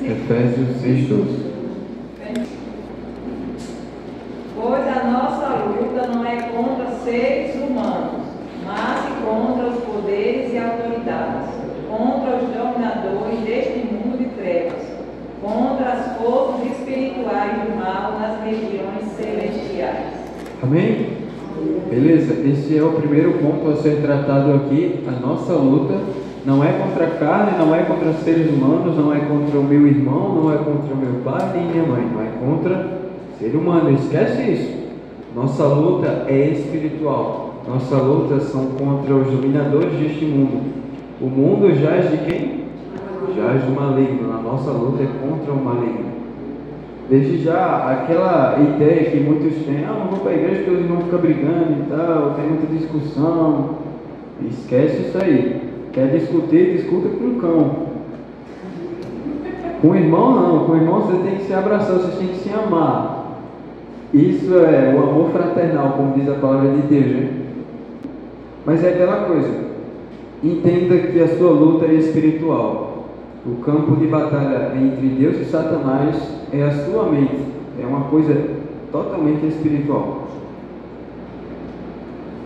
Efésios 6:12. Pois a nossa luta não é contra seres humanos, mas contra os poderes e autoridades, contra os dominadores deste mundo de trevas, contra as forças espirituais do mal nas regiões celestiais. Amém? Beleza, esse é o primeiro ponto a ser tratado aqui. A nossa luta não é contra a carne, não é contra seres humanos, não é contra o meu irmão, não é contra o meu pai nem minha mãe, não é contra ser humano. Esquece isso. Nossa luta é espiritual. Nossa luta são contra os dominadores deste mundo. O mundo jaz de quem? Jaz do maligno. A nossa luta é contra o maligno. Desde já, aquela ideia que muitos têm, não vou para a igreja porque os irmãos ficam brigando e tal, tem muita discussão. Esquece isso aí. Quer discutir, discuta com o cão. Com o irmão não, com o irmão você tem que se abraçar, você tem que se amar. Isso é o amor fraternal, como diz a palavra de Deus, né? Mas é aquela coisa, entenda que a sua luta é espiritual. O campo de batalha entre Deus e Satanás é a sua mente, é uma coisa totalmente espiritual.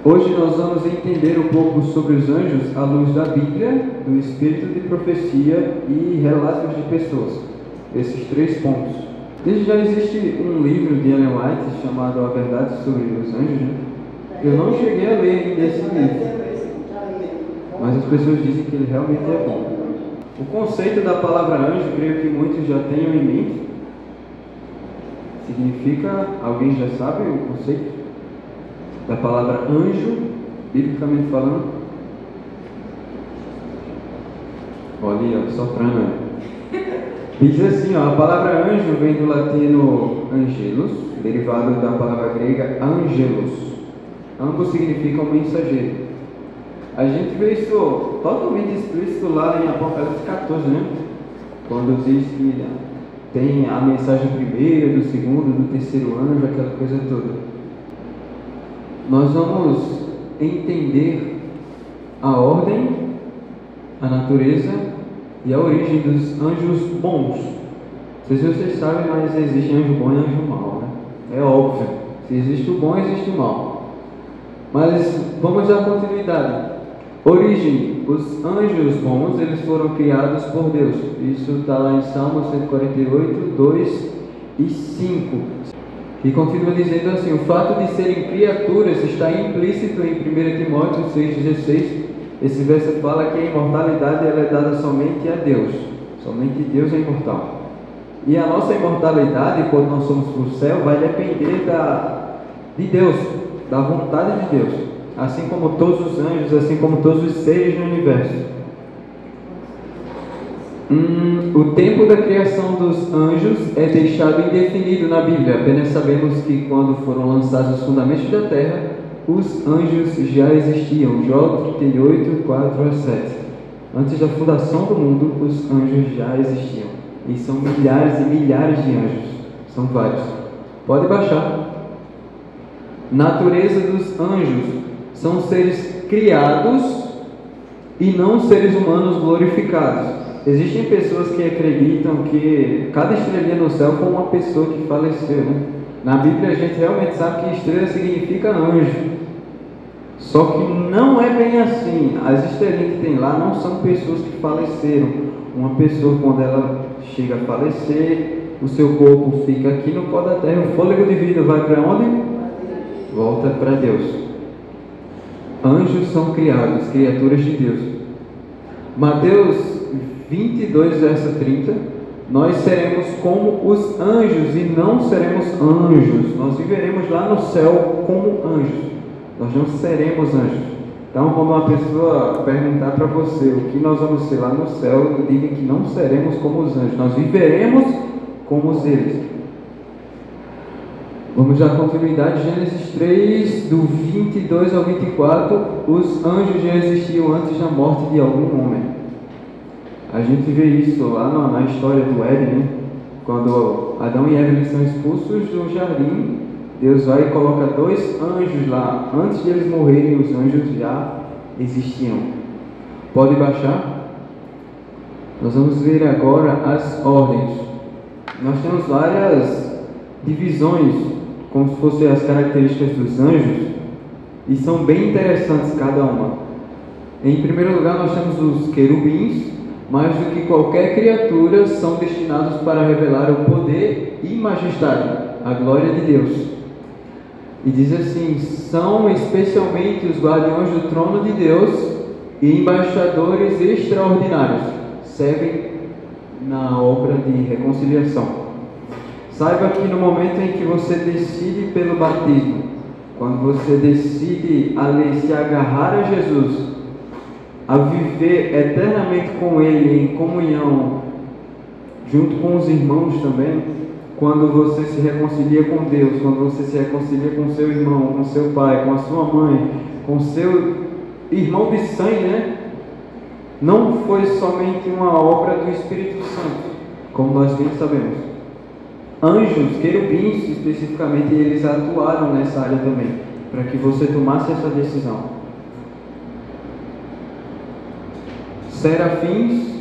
Hoje nós vamos entender um pouco sobre os anjos à luz da Bíblia, do espírito de profecia e relatos de pessoas. Esses 3 pontos. Desde já existe um livro de Ellen White chamado A Verdade sobre os Anjos, né? Eu não cheguei a ler ainda esse livro, mas as pessoas dizem que ele realmente é bom. O conceito da palavra anjo, creio que muitos já tenham em mente. Significa, alguém já sabe o conceito da palavra anjo, biblicamente falando? Olha, soprano. Diz assim, a palavra anjo vem do latino angelos, derivado da palavra grega angelos. Ambos significam mensageiro. A gente vê isso totalmente explícito lá em Apocalipse 14, né? Quando diz que tem a mensagem primeira, do segundo, do terceiro anjo, aquela coisa toda. Nós vamos entender a ordem, a natureza e a origem dos anjos bons. Não sei se vocês sabem, mas existe anjo bom e anjo mau, né? É óbvio. Se existe o bom, existe o mau. Mas vamos dar continuidade. Origem. Os anjos bons, eles foram criados por Deus. Isso está lá em Salmo 148, 2 e 5. E continua dizendo assim, o fato de serem criaturas está implícito em 1 Timóteo 6,16. Esse verso fala que a imortalidade ela é dada somente a Deus. Somente Deus é imortal. E a nossa imortalidade, quando nós somos para o céu, vai depender de Deus, da vontade de Deus. Assim como todos os anjos, assim como todos os seres no universo. O tempo da criação dos anjos é deixado indefinido na Bíblia. Apenas sabemos que quando foram lançados os fundamentos da terra, os anjos já existiam. Jó 38, 4 a 7. Antes da fundação do mundo, os anjos já existiam. E são milhares e milhares de anjos. São vários. Pode baixar. Natureza dos anjos. São seres criados e não seres humanos glorificados. Existem pessoas que acreditam que cada estrelinha no céu foi uma pessoa que faleceu, né? Na Bíblia a gente realmente sabe que estrela significa anjo. Só que não é bem assim. As estrelinhas que tem lá não são pessoas que faleceram. Uma pessoa, quando ela chega a falecer, o seu corpo fica aqui no pó da terra, o fôlego de vida vai para onde? Volta para Deus. Anjos são criados, criaturas de Deus. Mateus 22, verso 30. Nós seremos como os anjos e não seremos anjos. Nós viveremos lá no céu como anjos. Nós não seremos anjos. Então, quando uma pessoa perguntar para você o que nós vamos ser lá no céu, diga que não seremos como os anjos. Nós viveremos como eles. Vamos dar continuidade, Gênesis 3, do 22 ao 24, os anjos já existiam antes da morte de algum homem. A gente vê isso lá na história do Éden, né? Quando Adão e Eva são expulsos do jardim, Deus vai e coloca 2 anjos lá. Antes de eles morrerem, os anjos já existiam. Pode baixar. Nós vamos ver agora as ordens. Nós temos várias divisões, como se fossem as características dos anjos, e são bem interessantes cada uma. Em primeiro lugar, nós temos os querubins. Mais do que qualquer criatura, são destinados para revelar o poder e majestade, a glória de Deus. E diz assim: são especialmente os guardiões do trono de Deus e embaixadores extraordinários, servem na obra de reconciliação. Saiba que no momento em que você decide pelo batismo, quando você decide se agarrar a Jesus, a viver eternamente com Ele em comunhão, junto com os irmãos também, quando você se reconcilia com Deus, quando você se reconcilia com seu irmão, com seu pai, com a sua mãe, com seu irmão de sangue, né? Não foi somente uma obra do Espírito Santo, como nós bem sabemos. Anjos, querubins especificamente, eles atuaram nessa área também, para que você tomasse essa decisão. Serafins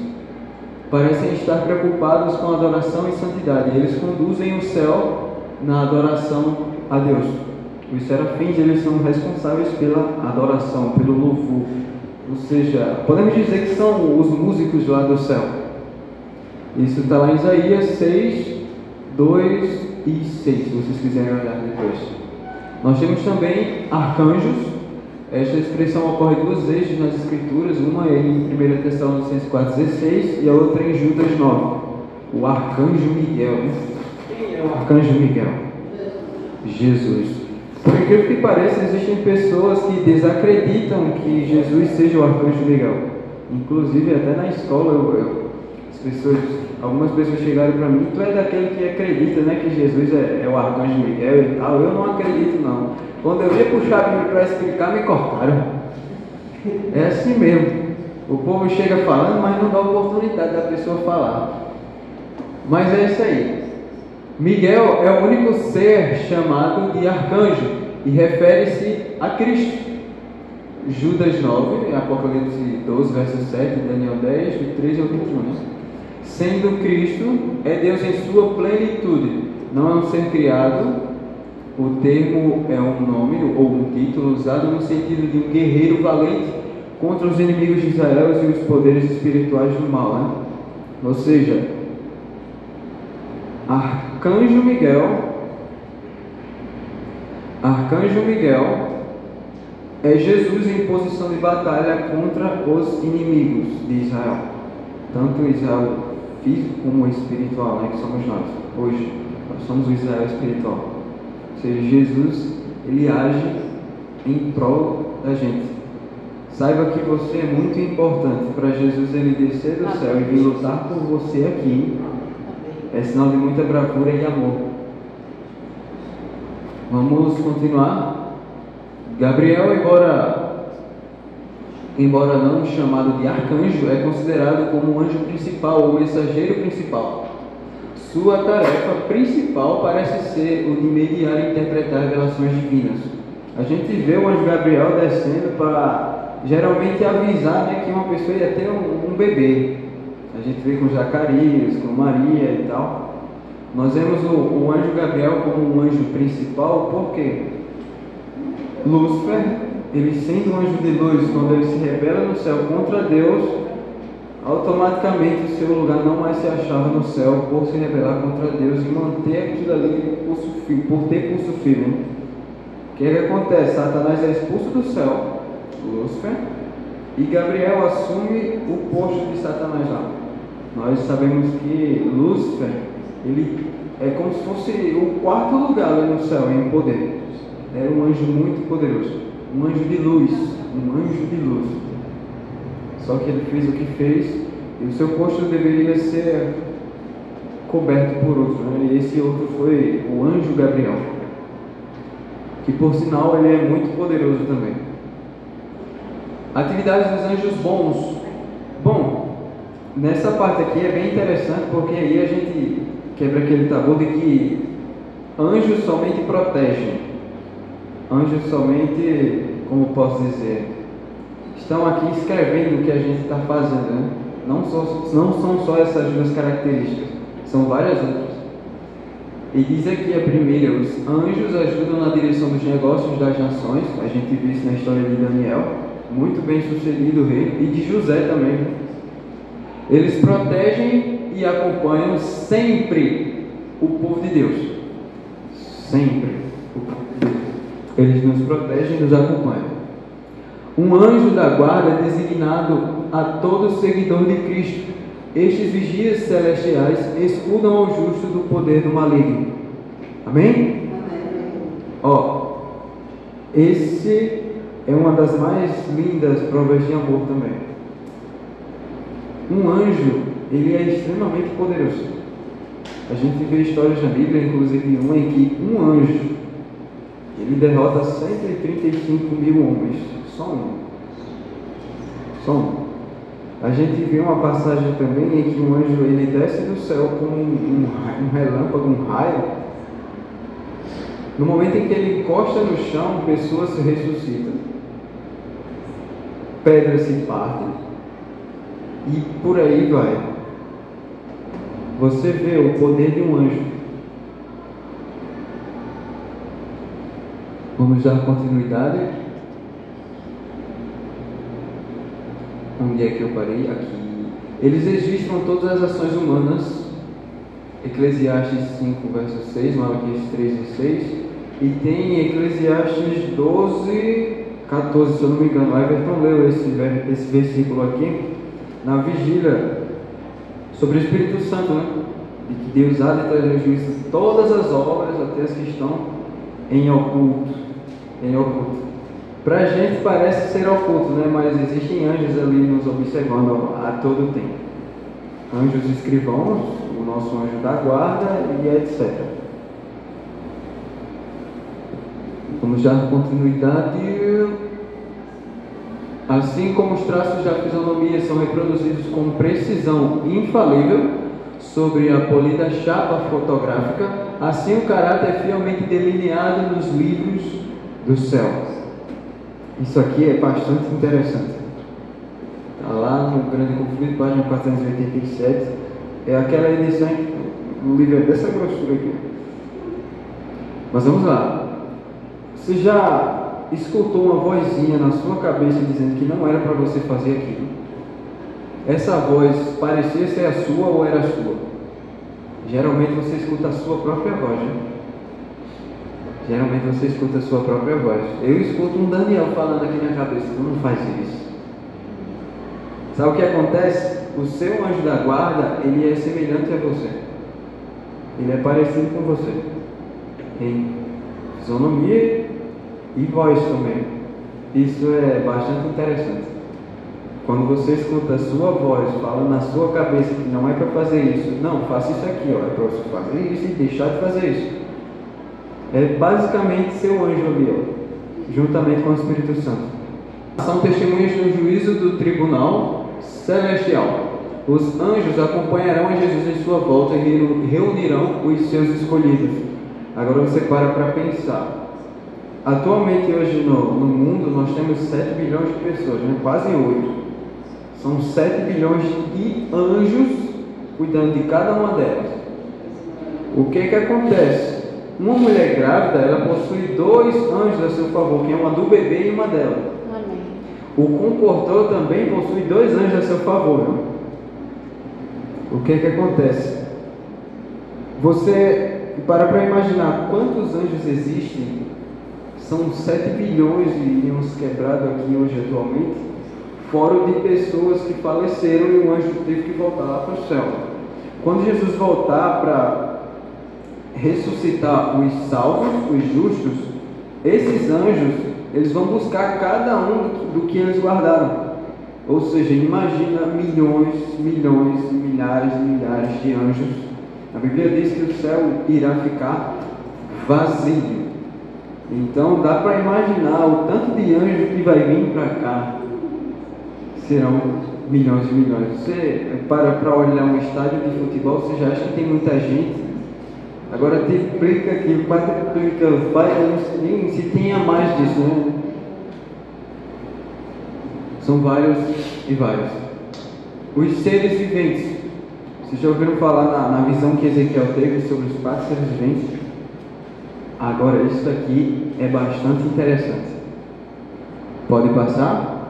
parecem estar preocupados com a adoração e santidade. Eles conduzem o céu na adoração a Deus. Os serafins, eles são responsáveis pela adoração, pelo louvor. Ou seja, podemos dizer que são os músicos lá do céu. Isso está lá em Isaías 6, 2 e 6, se vocês quiserem olhar depois. Nós temos também arcanjos. Esta expressão ocorre duas vezes nas Escrituras, uma é em 1 Tessalonicenses 4,16 e a outra em Judas 9. O arcanjo Miguel. Quem é o arcanjo Miguel? Jesus. Por incrível que pareça, existem pessoas que desacreditam que Jesus seja o arcanjo Miguel. Inclusive, até na escola, algumas pessoas chegaram para mim: tu é daquele que acredita, né, que Jesus é o arcanjo Miguel e tal. Eu não acredito, não. Quando eu ia puxar a Bíblia para explicar, me cortaram. É assim mesmo. O povo chega falando, mas não dá oportunidade da pessoa falar. Mas é isso aí. Miguel é o único ser chamado de arcanjo e refere-se a Cristo. Judas 9, Apocalipse 12, verso 7, Daniel 10, de 13 ao 21. Né? Sendo Cristo, é Deus em sua plenitude, não é um ser criado. O termo é um nome ou um título usado no sentido de um guerreiro valente contra os inimigos de Israel e os poderes espirituais do mal, né? Ou seja, Arcanjo Miguel é Jesus em posição de batalha contra os inimigos de Israel, tanto o Israel físico como o espiritual, né, que somos nós. Hoje nós somos o Israel espiritual. Ou seja, Jesus, ele age em prol da gente. Saiba que você é muito importante. Para Jesus, ele descer do céu e vir lutar por você aqui é sinal de muita bravura e amor. Vamos continuar. Gabriel, embora não chamado de arcanjo, é considerado como o anjo principal ou mensageiro principal. Sua tarefa principal parece ser o de mediar e interpretar revelações divinas. A gente vê o anjo Gabriel descendo para geralmente avisar, né, que uma pessoa ia ter um bebê. A gente vê com Zacarias, com Maria e tal. Nós vemos o anjo Gabriel como um anjo principal porque Lúcifer, ele sendo um anjo de luz, quando ele se rebela no céu contra Deus, automaticamente o seu lugar não mais se achava no céu por se rebelar contra Deus e manter aquilo ali por ter pulso firme. O que acontece? Satanás é expulso do céu, Lúcifer, e Gabriel assume o posto de Satanás lá. Nós sabemos que Lúcifer, ele é como se fosse o quarto lugar ali no céu em poder. Era um anjo muito poderoso, um anjo de luz, Só que ele fez o que fez e o seu posto deveria ser coberto por outro, né? E esse outro foi o anjo Gabriel, que por sinal ele é muito poderoso também. Atividades dos anjos bons. Bom, nessa parte aqui é bem interessante porque aí a gente quebra aquele tabu de que anjos somente protegem. Anjos somente, como posso dizer, estão aqui escrevendo o que a gente está fazendo, né? Não são só essas duas características, são várias outras. E diz aqui a primeira: os anjos ajudam na direção dos negócios das nações. A gente viu isso na história de Daniel, muito bem sucedido o rei, e de José também. Eles protegem e acompanham sempre o povo de Deus. Sempre o povo de Deus. Eles nos protegem e nos acompanham. Um anjo da guarda é designado a todo seguidor de Cristo. Estes vigias celestiais escudam ao justo do poder do maligno. Amém? Ó, esse é uma das mais lindas provas de amor também. Um anjo, ele é extremamente poderoso. A gente vê histórias na Bíblia, inclusive uma em que um anjo, ele derrota 135 mil homens. Só um. A gente vê uma passagem também em que um anjo, ele desce do céu com um relâmpago, um raio. No momento em que ele encosta no chão, pessoas se ressuscitam, pedras se partem, e por aí vai. Você vê o poder de um anjo. Vamos dar continuidade. Onde é que eu parei? Aqui. Eles registram todas as ações humanas. Eclesiastes 5, verso 6, Malaquias 3 e 6. E tem Eclesiastes 12, 14, se eu não me engano. Everton leu esse versículo aqui na vigília, sobre o Espírito Santo, né? De que Deus há de trazer juízo todas as obras, até as que estão em oculto. Para a gente parece ser oculto, né? Mas existem anjos ali nos observando a todo tempo. Anjos escrivãos, o nosso anjo da guarda e etc. Vamos dar continuidade. Assim como os traços da fisionomia são reproduzidos com precisão infalível sobre a polida chapa fotográfica, assim o caráter é fielmente delineado nos livros do céu. Isso aqui é bastante interessante. Está lá no Grande Conflito, página 487. É aquela edição, o livro é dessa grossura aqui. Mas vamos lá. Você já escutou uma vozinha na sua cabeça dizendo que não era para você fazer aquilo? Essa voz parecia ser a sua ou era a sua? Geralmente você escuta a sua própria voz, né? Geralmente você escuta a sua própria voz. Eu escuto um Daniel falando aqui na cabeça: tu não faz isso. Sabe o que acontece? O seu anjo da guarda, ele é semelhante a você. Ele é parecido com você em fisionomia e voz também. Isso é bastante interessante. Quando você escuta a sua voz falando na sua cabeça que não é para fazer isso, não, faça isso aqui, ó, é para você fazer isso e deixar de fazer isso. É basicamente seu anjo ali, ó, juntamente com o Espírito Santo. São testemunhas do juízo do tribunal celestial. Os anjos acompanharão a Jesus em sua volta e reunirão os seus escolhidos. Agora você para pensar. Atualmente, hoje no mundo, nós temos 7 bilhões de pessoas, né? Quase 8. São 7 bilhões de anjos cuidando de cada uma delas. O que acontece? Uma mulher grávida, ela possui 2 anjos a seu favor, que é uma do bebê e uma dela. Amém. O comportor também possui 2 anjos a seu favor. Né? O que acontece? Você para imaginar quantos anjos existem. São 7 bilhões e uns quebrados aqui hoje atualmente, fora de pessoas que faleceram e o anjo teve que voltar lá para o céu. Quando Jesus voltar para ressuscitar os salvos, os justos, esses anjos, eles vão buscar cada um do que eles guardaram. Ou seja, imagina milhões, milhares e milhares de anjos. A Bíblia diz que o céu irá ficar vazio. Então dá para imaginar o tanto de anjo que vai vir para cá. Serão milhões e milhões. Você para olhar um estádio de futebol, você já acha que tem muita gente. Agora triplica aqui, quadruplica, se tenha mais disso, né? São vários e vários. Os seres viventes. Vocês já ouviram falar na visão que Ezequiel teve sobre os 4 seres viventes? Agora, isso aqui é bastante interessante. Pode passar?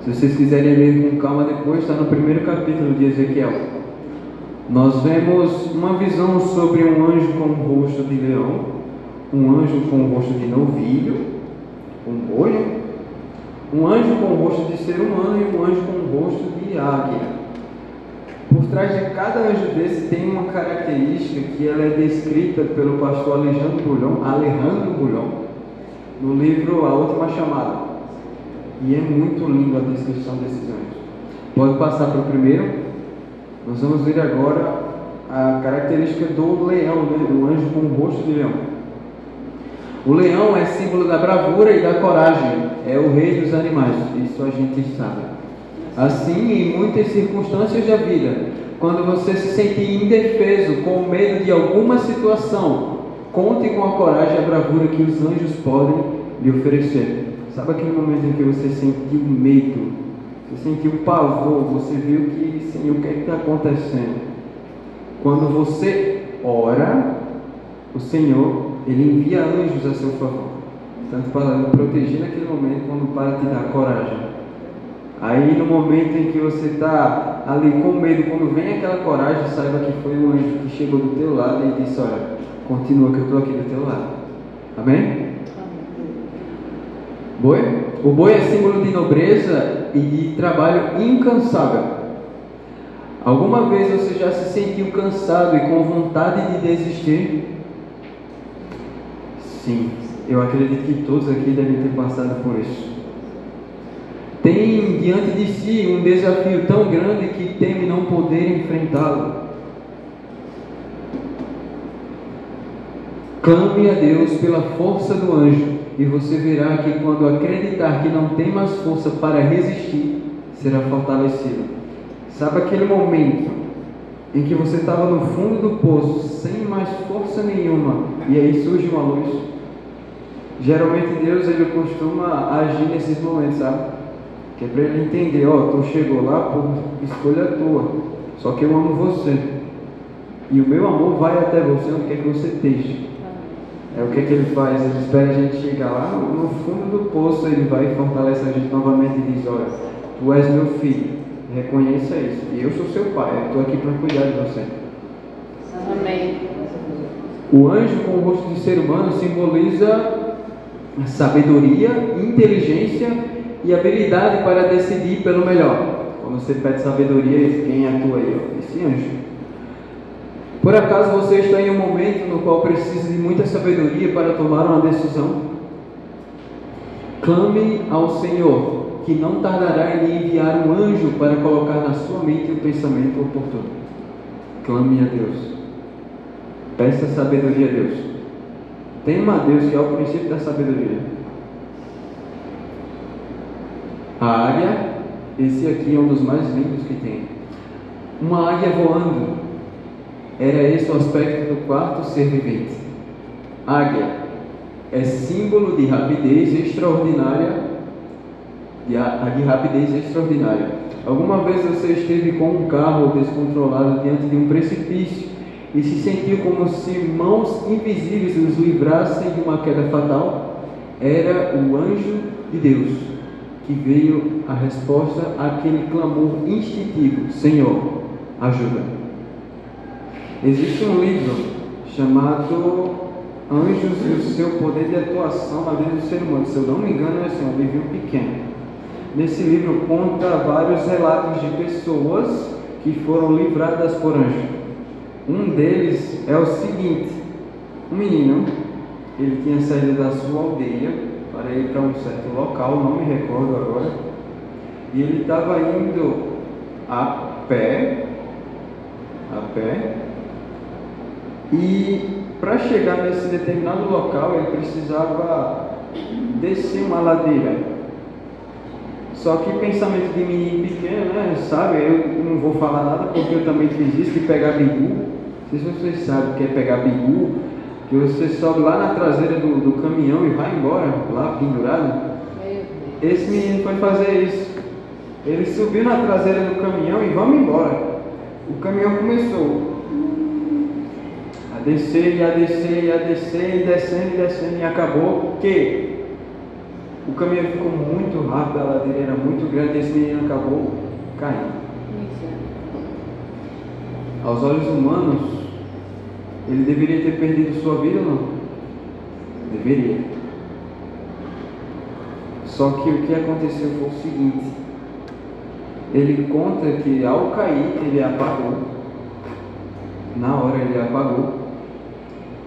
Se vocês quiserem ler com calma depois, está no primeiro capítulo de Ezequiel. Nós vemos uma visão sobre um anjo com o rosto de leão, um anjo com o rosto de novilho, um boi, um anjo com o rosto de ser humano e um anjo com o rosto de águia. Por trás de cada anjo desse tem uma característica que ela é descrita pelo pastor Alejandro Bulhon, no livro A Última Chamada. E é muito lindo a descrição desses anjos. Pode passar para o primeiro. Nós vamos ver agora a característica do leão, né? Do anjo com o rosto de leão. O leão é símbolo da bravura e da coragem. É o rei dos animais. Isso a gente sabe. Assim, em muitas circunstâncias da vida, quando você se sente indefeso, com medo de alguma situação, conte com a coragem e a bravura que os anjos podem lhe oferecer. Sabe aquele momento em que você sentiu medo, você sentiu pavor, você viu que, Senhor, o que é que está acontecendo? Quando você ora, o Senhor, Ele envia anjos a seu favor, tanto para lhe proteger naquele momento, como para te dar coragem. Aí no momento em que você está ali com medo, quando vem aquela coragem, saiba que foi um anjo que chegou do teu lado e disse: olha, continua que eu estou aqui do teu lado. Amém? Boi? O boi é símbolo de nobreza e de trabalho incansável. Alguma vez você já se sentiu cansado e com vontade de desistir? Sim, eu acredito que todos aqui devem ter passado por isso. Tem diante de si um desafio tão grande que teme não poder enfrentá-lo. Clame a Deus pela força do anjo e você verá que quando acreditar que não tem mais força para resistir, será fortalecido. Sabe aquele momento em que você estava no fundo do poço, sem mais força nenhuma, e aí surge uma luz? Geralmente Deus, Ele costuma agir nesses momentos, sabe? Que é para Ele entender: ó, tu chegou lá por escolha tua, só que eu amo você, e o meu amor vai até você onde quer que você esteja. É o que é que Ele faz? Ele espera a gente chegar lá no fundo do poço, Ele vai e fortalece a gente novamente e diz: olha, tu és meu filho, reconheça isso, e eu sou seu pai, eu estou aqui para cuidar de você. Amém. O anjo com o rosto de ser humano simboliza sabedoria, inteligência e habilidade para decidir pelo melhor. Quando você pede sabedoria, quem atua aí? Esse anjo. Por acaso você está em um momento no qual precisa de muita sabedoria para tomar uma decisão? Clame ao Senhor, que não tardará em lhe enviar um anjo para colocar na sua mente o pensamento oportuno. Clame a Deus. Peça sabedoria a Deus. Tema a Deus, que é o princípio da sabedoria. A águia, esse aqui é um dos mais lindos que tem. Uma águia voando. Era esse o aspecto do quarto ser vivente. Águia é símbolo de rapidez extraordinária. De rapidez extraordinária. Alguma vez você esteve com um carro descontrolado diante de um precipício e se sentiu como se mãos invisíveis os livrassem de uma queda fatal? Era o anjo de Deus que veio a resposta àquele clamor instintivo: Senhor, ajuda. Existe um livro chamado Anjos e o seu poder de atuação na vida do ser humano. Se eu não me engano, é assim, um livro pequeno. Nesse livro conta vários relatos de pessoas que foram livradas por anjo. Um deles é o seguinte: um menino, ele tinha saído da sua aldeia para ir para um certo local, não me recordo agora, e ele estava indo a pé, e para chegar nesse determinado local ele precisava descer uma ladeira. Só que pensamento de menino pequeno, né? Sabe, eu não vou falar nada porque eu também fiz isso, de pegar bigu. Não sei se vocês sabem o que é pegar bigu, que você sobe lá na traseira do caminhão e vai embora, lá pendurado. Esse menino foi fazer isso. Ele subiu na traseira do caminhão e vamos embora. O caminhão começou a descer, e a descer, e a descer, e descendo, e descendo, e acabou que o caminhão ficou muito rápido, a ladeira era muito grande, e esse menino acabou caindo. Aos olhos humanos, ele deveria ter perdido sua vida ou não? Deveria. Só que o que aconteceu foi o seguinte: ele conta que ao cair ele apagou. Na hora ele apagou.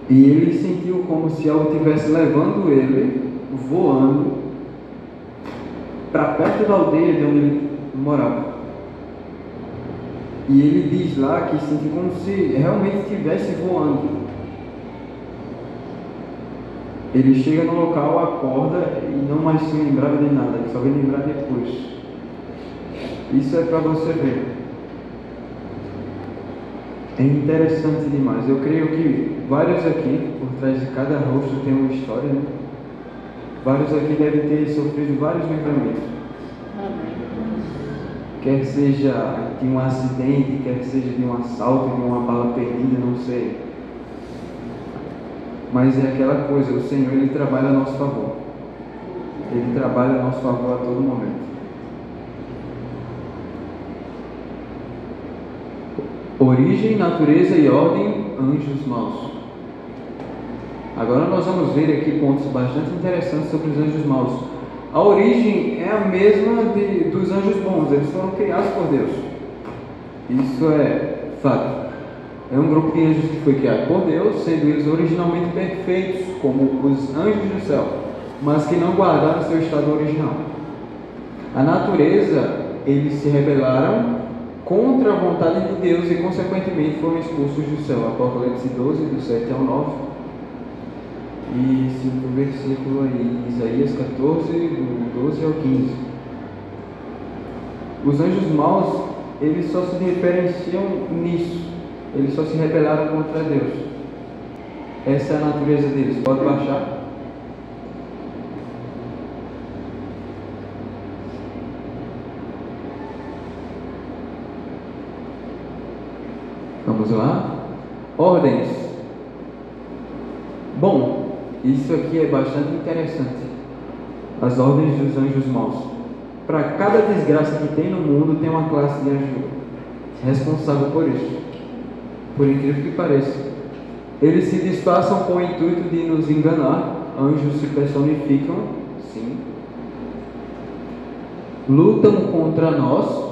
E ele sentiu como se algo estivesse levando ele, voando, para perto da aldeia de onde ele morava. E ele diz lá que sentiu como se realmente estivesse voando. Ele chega no local, acorda e não mais se lembrava de nada, ele só vai lembrar depois. Isso é para você ver. É interessante demais. Eu creio que vários aqui, por trás de cada rosto tem uma história, né? Vários aqui devem ter sofrido vários livramentos. Quer seja de um acidente, quer seja de um assalto, de uma bala perdida, não sei. Mas é aquela coisa, o Senhor, Ele trabalha a nosso favor. Ele trabalha a nosso favor a todo momento. Origem, natureza e ordem, anjos maus. Agora nós vamos ver aqui pontos bastante interessantes sobre os anjos maus. A origem é a mesma dos anjos bons, eles foram criados por Deus. Isso é fato. É um grupo de anjos que foi criado por Deus, sendo eles originalmente perfeitos, como os anjos do céu, mas que não guardaram seu estado original. A natureza, eles se rebelaram contra a vontade de Deus e, consequentemente, foram expulsos do céu. Apocalipse 12, do 7 ao 9. E 5 versículo aí, Isaías 14, do 12 ao 15. Os anjos maus, eles só se diferenciam nisso. Eles só se rebelaram contra Deus. Essa é a natureza deles. Pode baixar? Vamos lá? Ordens. Bom, isso aqui é bastante interessante. As ordens dos anjos maus. Para cada desgraça que tem no mundo, tem uma classe de anjo responsável por isso. Por incrível que pareça. Eles se disfarçam com o intuito de nos enganar. Anjos se personificam, sim. Lutam contra nós.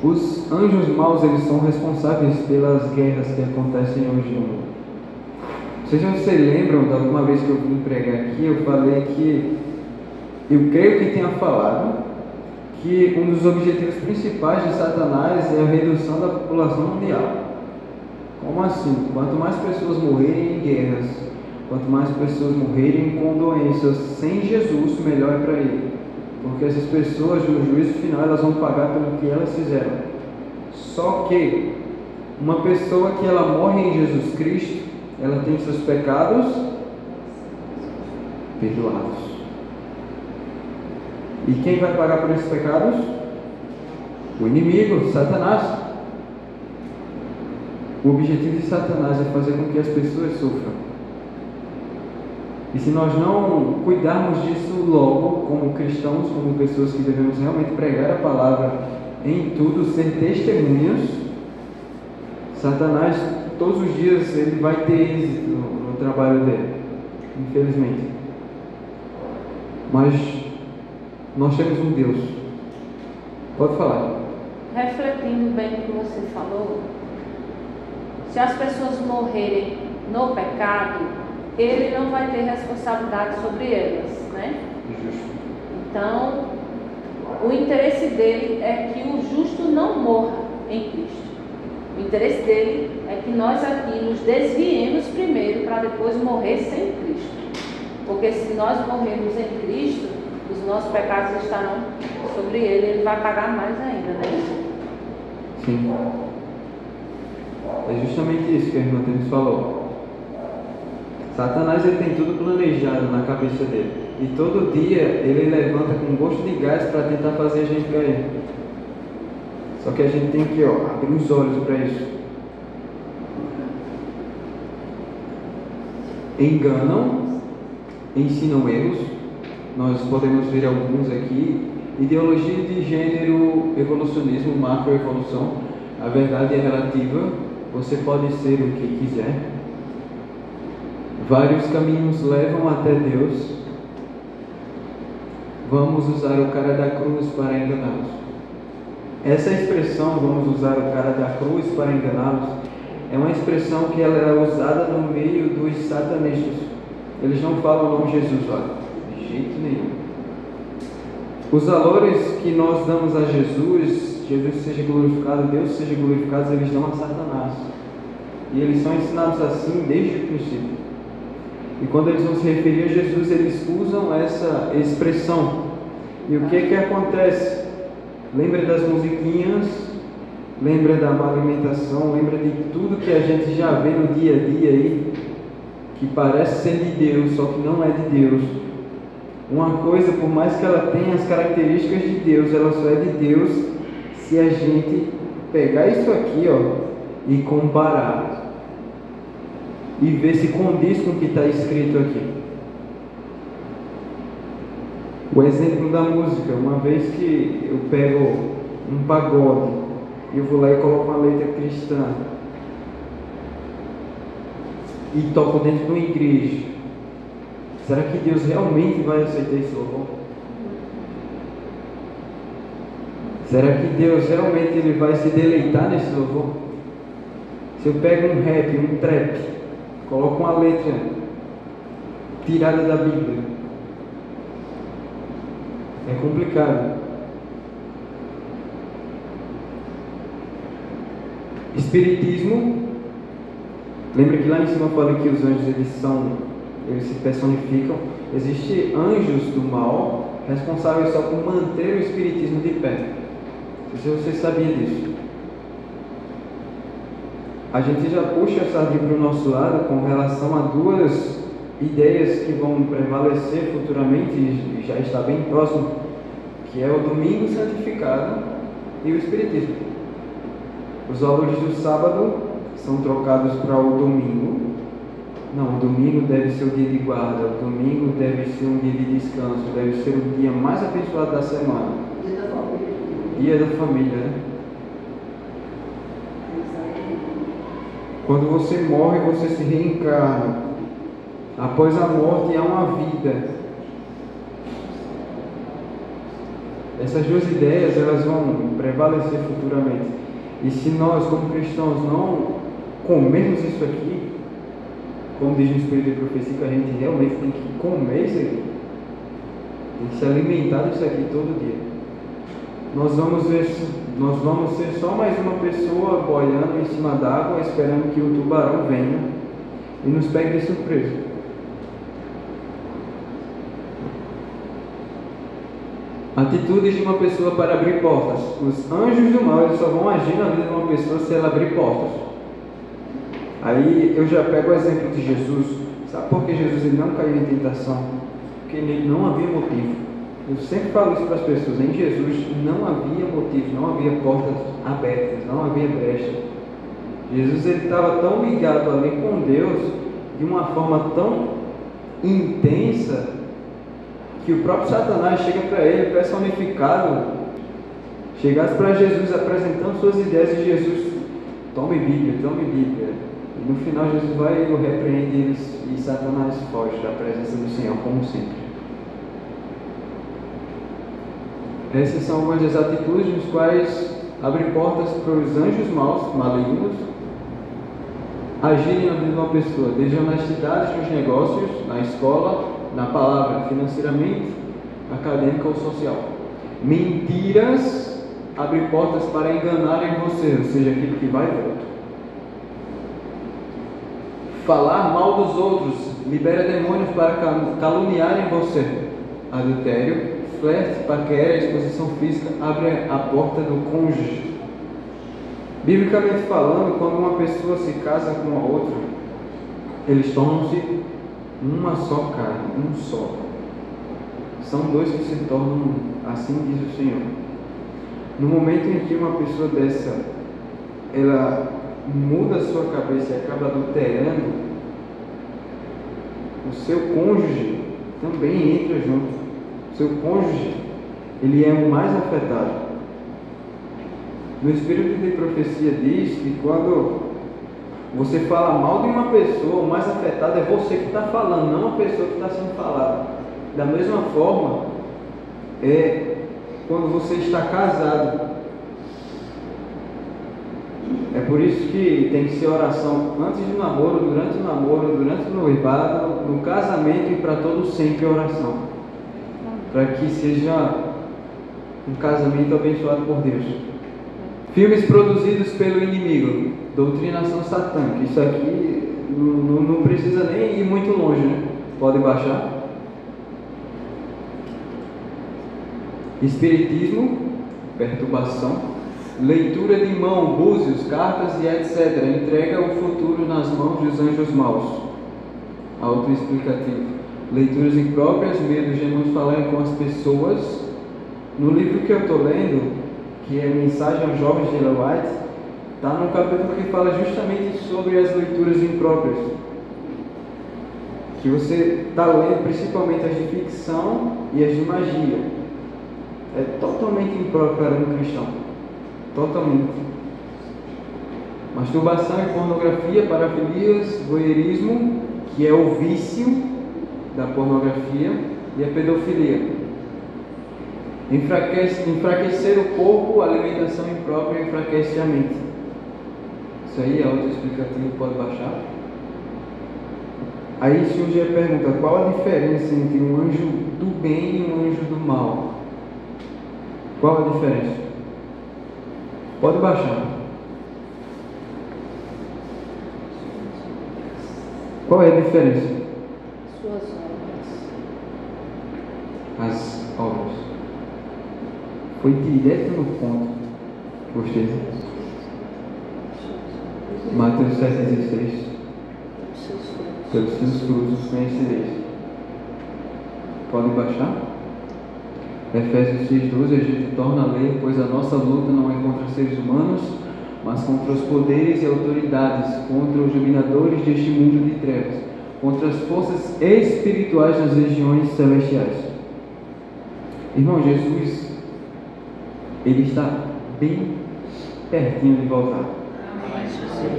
Os anjos maus, eles são responsáveis pelas guerras que acontecem hoje no mundo. Não sei se vocês lembram da última vez que eu vim pregar aqui, eu falei que eu creio que tenha falado que um dos objetivos principais de Satanás é a redução da população mundial. Como assim? Quanto mais pessoas morrerem em guerras, quanto mais pessoas morrerem com doenças sem Jesus, melhor é para ele. Porque essas pessoas, no juízo final, elas vão pagar pelo que elas fizeram. Só que uma pessoa que ela morre em Jesus Cristo, ela tem seus pecados perdoados. E quem vai pagar por esses pecados? O inimigo, Satanás. O objetivo de Satanás é fazer com que as pessoas sofram. E se nós não cuidarmos disso logo, como cristãos, como pessoas que devemos realmente pregar a palavra em tudo, ser testemunhas, Satanás, todos os dias, ele vai ter êxito no trabalho dele, infelizmente. Mas nós temos um Deus. Pode falar. Refletindo bem no que você falou, se as pessoas morrerem no pecado, ele não vai ter responsabilidade sobre elas, né? Justo. Então, o interesse dele é que o justo não morra em Cristo. O interesse dele é que nós aqui nos desviemos primeiro para depois morrer sem Cristo. Porque se nós morrermos em Cristo, os nossos pecados estarão sobre ele vai pagar mais ainda, né? Sim. É justamente isso que a irmã Tênis falou. Satanás, ele tem tudo planejado na cabeça dele. E todo dia ele levanta com gosto de gás para tentar fazer a gente cair. Só que a gente tem que abrir os olhos para isso. Enganam, ensinam erros. Nós podemos ver alguns aqui. Ideologia de gênero, evolucionismo, macroevolução. A verdade é relativa. Você pode ser o que quiser. Vários caminhos levam até Deus. Vamos usar o cara da cruz para enganá-los. Essa expressão, vamos usar o cara da cruz para enganá-los, é uma expressão que ela é usada no meio dos satanistas. Eles não falam o nome de Jesus lá, de jeito nenhum. Os valores que nós damos a Jesus, Jesus seja glorificado, Deus seja glorificado, eles dão a Satanás. E eles são ensinados assim desde o princípio. E quando eles vão se referir a Jesus, eles usam essa expressão. E o que acontece? Lembra das musiquinhas, lembra da má alimentação, lembra de tudo que a gente já vê no dia a dia aí, que parece ser de Deus, só que não é de Deus. Uma coisa, por mais que ela tenha as características de Deus, ela só é de Deus se a gente pegar isso aqui, e comparar. E ver se condiz com o que está escrito aqui. O exemplo da música, uma vez que eu pego um pagode e eu vou lá e coloco uma letra cristã e toco dentro de uma igreja, será que Deus realmente vai aceitar esse louvor? Será que Deus realmente ele vai se deleitar nesse louvor? Se eu pego um rap, um trap, coloco uma letra tirada da Bíblia, é complicado. Espiritismo, lembra que lá em cima eu falei que os anjos eles se personificam. Existem anjos do mal responsáveis só por manter o espiritismo de pé. Não sei se você sabia disso. A gente já puxa a sardinha para o nosso lado com relação a duas ideias que vão prevalecer futuramente e já está bem próximo, que é o domingo santificado e o espiritismo. Os valores do sábado são trocados para o domingo. Não, o domingo deve ser o dia de guarda, o domingo deve ser um dia de descanso, deve ser o dia mais abençoado da semana. Dia da família, né? Quando você morre, você se reencarna. Após a morte há uma vida. Essas duas ideias elas vão prevalecer futuramente. E se nós, como cristãos, não comermos isso aqui, como diz no Espírito de Profecia, que a gente realmente tem que comer isso aqui, tem que se alimentar disso aqui todo dia, nós vamos ser só mais uma pessoa boiando em cima d'água, esperando que o tubarão venha e nos pegue de surpresa. Atitudes de uma pessoa para abrir portas. Os anjos do mal eles só vão agir na vida de uma pessoa se ela abrir portas. Aí eu já pego o exemplo de Jesus. Sabe por que Jesus ele não caiu em tentação? Porque nele não havia motivo. Eu sempre falo isso para as pessoas. Em Jesus não havia motivo, não havia portas abertas, não havia brecha. Jesus ele estava tão ligado ali com Deus de uma forma tão intensa que o próprio Satanás chega para ele personificado, chegasse para Jesus apresentando suas ideias e Jesus, tome Bíblia. E no final Jesus vai e o repreende eles, e Satanás foge da presença do Senhor, como sempre. Essas são algumas das atitudes nos quais abrem portas para os anjos maus, malignos, agirem na vida de uma pessoa, desde a honestidade nos negócios, na escola, na palavra, financeiramente, acadêmica ou social. Mentiras abrem portas para enganarem você, ou seja, aquilo que vai e volta. Falar mal dos outros libera demônios para caluniarem você. Adultério, flerte, paquera, exposição física abre a porta do cônjuge. Biblicamente falando, quando uma pessoa se casa com a outra, eles tornam-se uma só carne, um só. São dois que se tornam um, assim diz o Senhor. No momento em que uma pessoa dessa, ela muda a sua cabeça e acaba adulterando, o seu cônjuge também entra junto. O seu cônjuge, ele é o mais afetado. No Espírito de Profecia diz que quando você fala mal de uma pessoa, o mais afetado é você que está falando, não a pessoa que está sendo falada. Da mesma forma, é quando você está casado. É por isso que tem que ser oração antes do namoro, durante o noivado, no casamento e para todo sempre oração. Para que seja um casamento abençoado por Deus. Filmes produzidos pelo inimigo, doutrinação satânica. Isso aqui não precisa nem ir muito longe, né? Pode baixar. Espiritismo, perturbação. Leitura de mão, búzios, cartas e etc. Entrega o futuro nas mãos dos anjos maus. Autoexplicativo. Leituras impróprias, medo de não falar com as pessoas. No livro que eu estou lendo, que é Mensagem aos Jovens de Ellen White, está num capítulo que fala justamente sobre as leituras impróprias. Que você está lendo principalmente as de ficção e as de magia. É totalmente impróprio para um cristão. Totalmente. Masturbação e pornografia, parafilias, voyeurismo, que é o vício da pornografia, e a pedofilia. Enfraquecer o corpo, alimentação imprópria enfraquece a mente. Isso aí é autoexplicativo, pode baixar. Aí surge a pergunta: qual a diferença entre um anjo do bem e um anjo do mal? Qual a diferença? Pode baixar. Qual é a diferença? Suas obras. As obras. Foi direto no ponto. Gostei. Mateus 7,16. Pelos seus frutos conhecereis. Pode baixar? Efésios 6,12, a gente torna a lei, pois a nossa luta não é contra seres humanos, mas contra os poderes e autoridades, contra os dominadores deste mundo de trevas, contra as forças espirituais nas regiões celestiais. Irmão, Jesus, Ele está bem pertinho de voltar.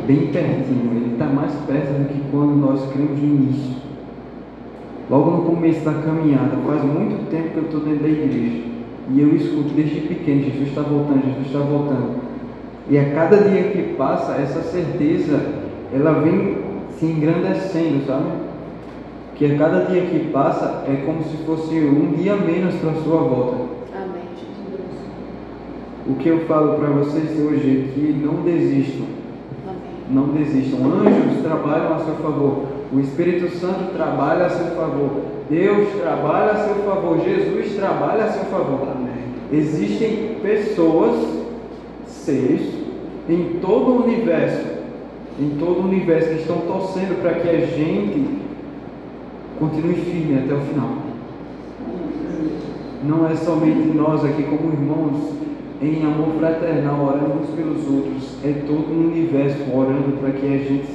Bem pertinho, Ele está mais perto do que quando nós cremos no início. Logo no começo da caminhada, faz muito tempo que eu estou dentro da igreja e eu escuto desde pequeno: Jesus está voltando, Jesus está voltando. E a cada dia que passa, essa certeza, ela vem se engrandecendo, sabe? Que a cada dia que passa é como se fosse um dia menos para a sua volta. Amém. O que eu falo para vocês hoje é que não desistam. Não desistam. Anjos trabalham a seu favor. O Espírito Santo trabalha a seu favor. Deus trabalha a seu favor. Jesus trabalha a seu favor. Amém. Existem pessoas, seres, em todo o universo que estão torcendo para que a gente continue firme até o final. Não é somente nós aqui como irmãos em amor fraternal orando uns pelos outros, é todo o universo orando para que a gente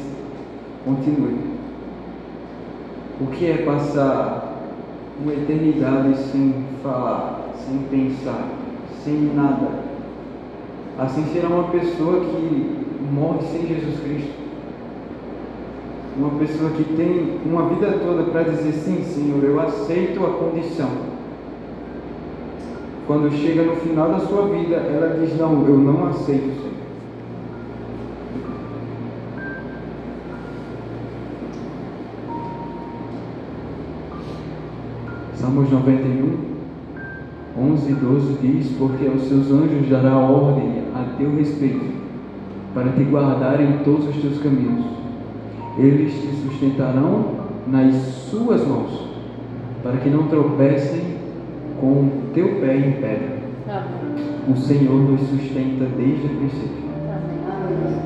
continue. O que é passar uma eternidade sem falar, sem pensar, sem nada? Assim será uma pessoa que morre sem Jesus Cristo. Uma pessoa que tem uma vida toda para dizer: sim, Senhor, eu aceito a condição. Quando chega no final da sua vida, ela diz: não, eu não aceito, Senhor. Salmos 91, 11 e 12 diz: porque aos seus anjos dará ordem a teu respeito, para te guardarem em todos os teus caminhos. Eles te sustentarão nas suas mãos, para que não tropecem com o teu pé em pedra. Amém. O Senhor nos sustenta desde o princípio. Amém.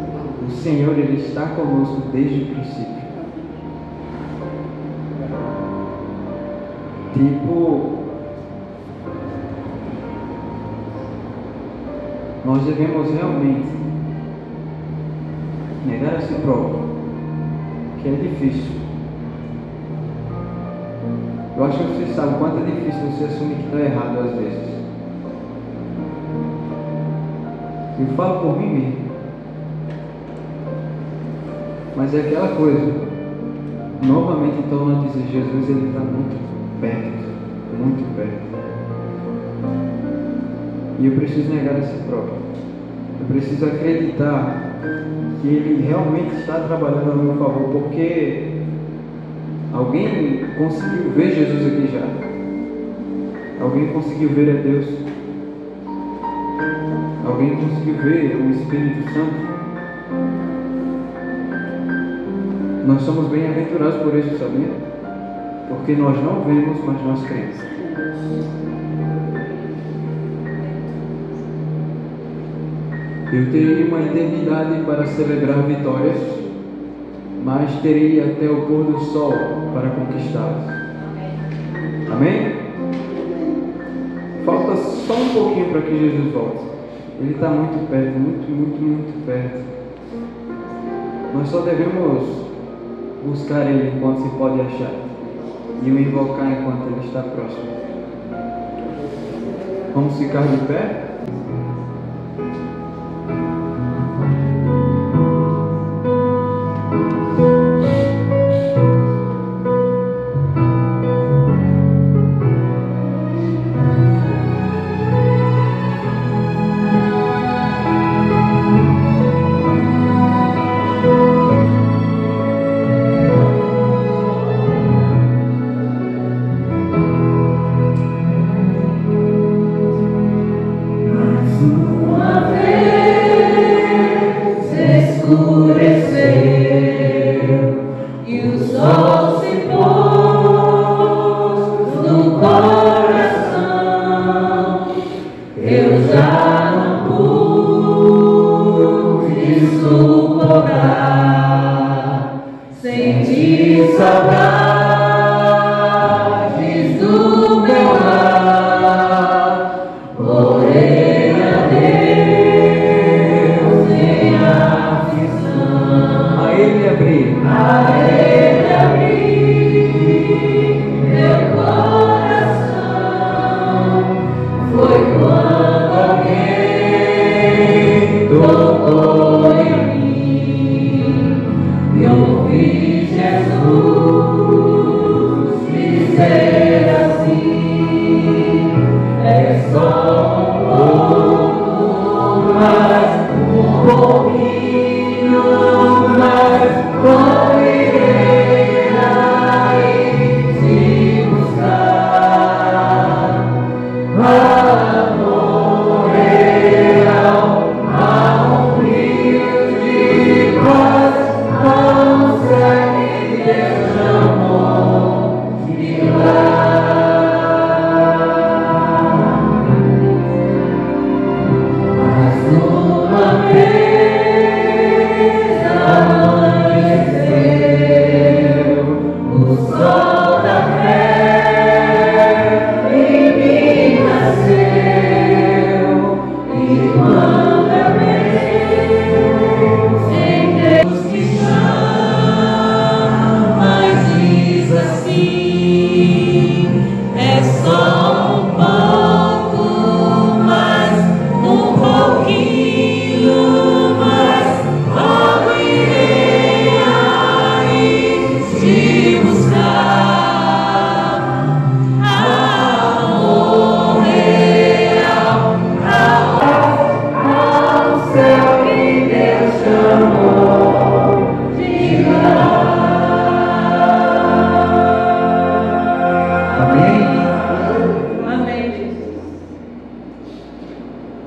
O Senhor, Ele está conosco desde o princípio. Tipo, nós devemos realmente negar a si próprio, que é difícil. Eu acho que você sabe o quanto é difícil você assumir que está errado às vezes. Eu falo por mim mesmo. Mas é aquela coisa. Novamente torno a dizer, Jesus ele está muito perto. Muito perto. E eu preciso negar a si próprio. Eu preciso acreditar que Ele realmente está trabalhando a meu favor, porque alguém conseguiu ver Jesus aqui já. Alguém conseguiu ver a Deus. Alguém conseguiu ver o Espírito Santo. Nós somos bem-aventurados por isso, sabia? Porque nós não vemos, mas nós cremos. Eu teria uma eternidade para celebrar vitórias, mas teria até o pôr do sol para conquistá-las. Amém? Falta só um pouquinho para que Jesus volte. Ele está muito perto, muito perto. Nós só devemos buscar Ele enquanto se pode achar e o invocar enquanto Ele está próximo. Vamos ficar de pé?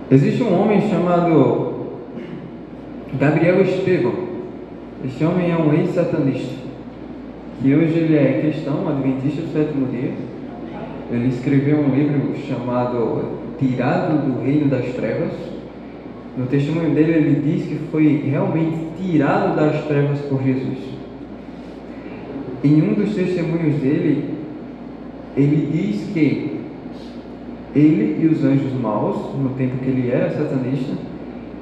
Existe um homem chamado Gabriel Estevão. Este homem é um ex-satanista, que hoje ele é cristão, adventista do sétimo dia. Ele escreveu um livro chamado Tirado do Reino das Trevas. No testemunho dele ele diz que foi realmente tirado das trevas por Jesus. Em um dos testemunhos dele, ele diz que ele e os anjos maus, no tempo que ele era satanista,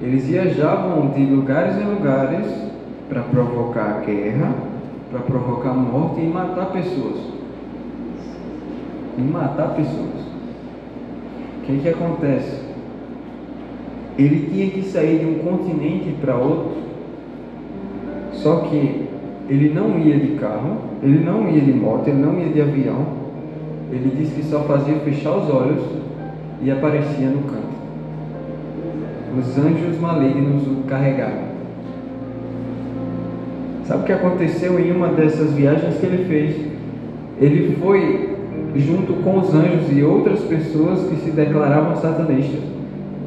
Eles viajavam de lugares em lugares para provocar guerra, para provocar morte e matar pessoas. O que acontece? Ele tinha que sair de um continente para outro, só que ele não ia de carro, ele não ia de moto, ele não ia de avião. Ele disse que só fazia fechar os olhos e aparecia no canto. Os anjos malignos o carregaram. Sabe o que aconteceu em uma dessas viagens que ele fez? Ele foi junto com os anjos e outras pessoas que se declaravam satanistas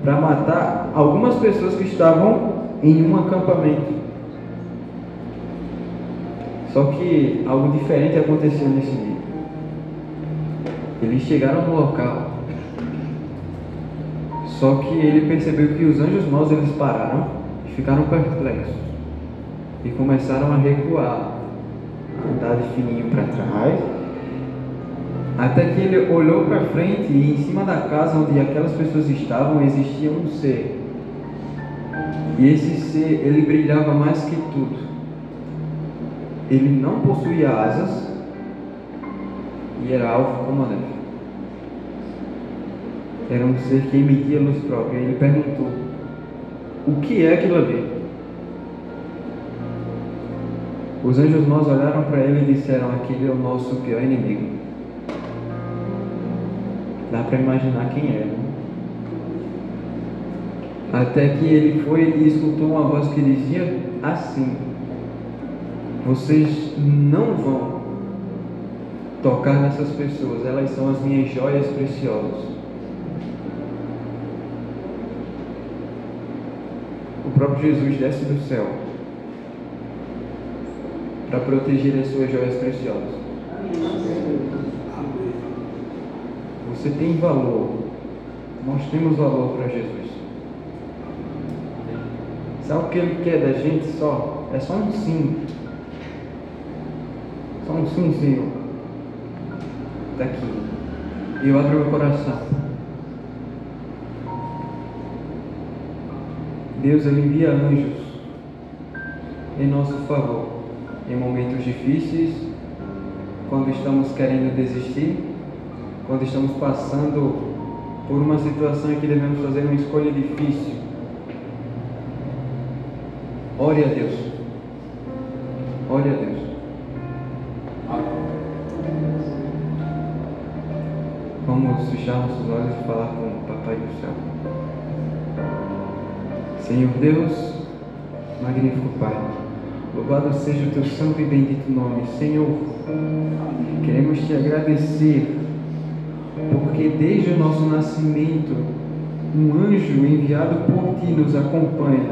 para matar algumas pessoas que estavam em um acampamento. Só que algo diferente aconteceu nesse dia. Eles chegaram no local, só que ele percebeu que os anjos maus eles pararam e ficaram perplexos e começaram a recuar, andar de fininho para trás, até que ele olhou para frente e em cima da casa onde aquelas pessoas estavam existia um ser. E esse ser, ele brilhava mais que tudo. Ele não possuía asas e era alvo como a neve. Era um ser que emitia luz própria. Ele perguntou: o que é aquilo ali? Os anjos maus olharam para ele e disseram: aquele é o nosso pior inimigo. Dá para imaginar quem é, né? Até que ele foi e escutou uma voz que dizia assim: vocês não vão tocar nessas pessoas, elas são as minhas joias preciosas. O próprio Jesus desce do céu para proteger as suas joias preciosas. Você tem valor. Nós temos valor para Jesus. Sabe o que Ele quer da gente só? É só um sim. Só um simzinho. Daqui. E eu abro meu coração. Deus, Ele envia anjos em nosso favor. Em momentos difíceis, quando estamos querendo desistir, quando estamos passando por uma situação em que devemos fazer uma escolha difícil. Ore a Deus. Ore a Deus. Vamos fechar nossos olhos e falar com o Papai do Céu. Senhor Deus, magnífico Pai, louvado seja o Teu santo e bendito nome. Senhor, queremos Te agradecer porque desde o nosso nascimento um anjo enviado por Ti nos acompanha,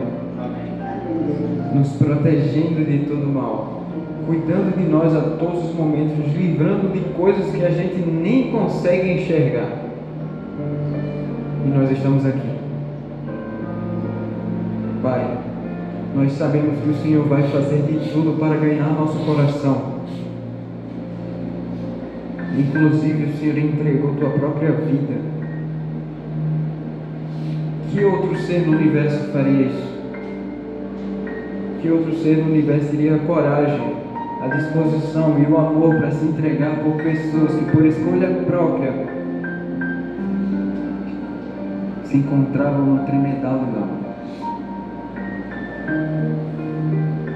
nos protegendo de todo mal, cuidando de nós a todos os momentos, nos livrando de coisas que a gente nem consegue enxergar. E nós estamos aqui. Pai, nós sabemos que o Senhor vai fazer de tudo para ganhar nosso coração. Inclusive o Senhor entregou Tua própria vida. Que outro ser no universo faria isso? Que outro ser no universo teria a coragem, a disposição e o amor para se entregar por pessoas que por escolha própria se encontravam no tremedal do não?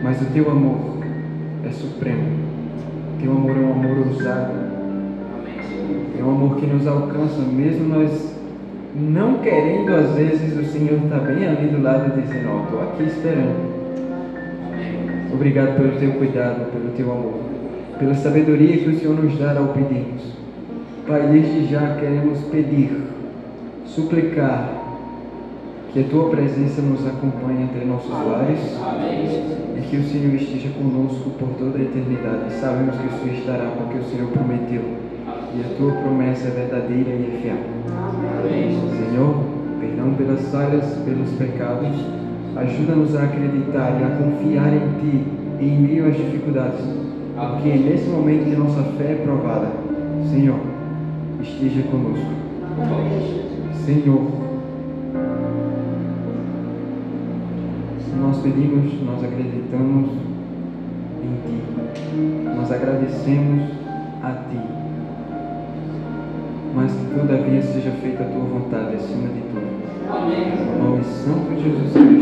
Mas o Teu amor é supremo. Teu amor é um amor ousado. É um amor que nos alcança, mesmo nós não querendo, às vezes o Senhor está bem ali do lado dizendo: ó, estou aqui esperando. Obrigado pelo Teu cuidado, pelo Teu amor, pela sabedoria que o Senhor nos dá ao pedirmos. Pai, desde já queremos pedir, suplicar que a Tua presença nos acompanhe até nossos lares e que o Senhor esteja conosco por toda a eternidade. Sabemos que o Senhor estará porque o Senhor prometeu. E a Tua promessa é verdadeira e é fiel. Senhor, perdão pelas falhas, pelos pecados. Ajuda-nos a acreditar e a confiar em Ti em meio às dificuldades. Porque nesse momento que nossa fé é provada, Senhor, esteja conosco. Senhor, nós pedimos, nós acreditamos em Ti, nós agradecemos a Ti, mas que todavia seja feita a Tua vontade acima de tudo. Amém. No nome santo de Jesus Cristo.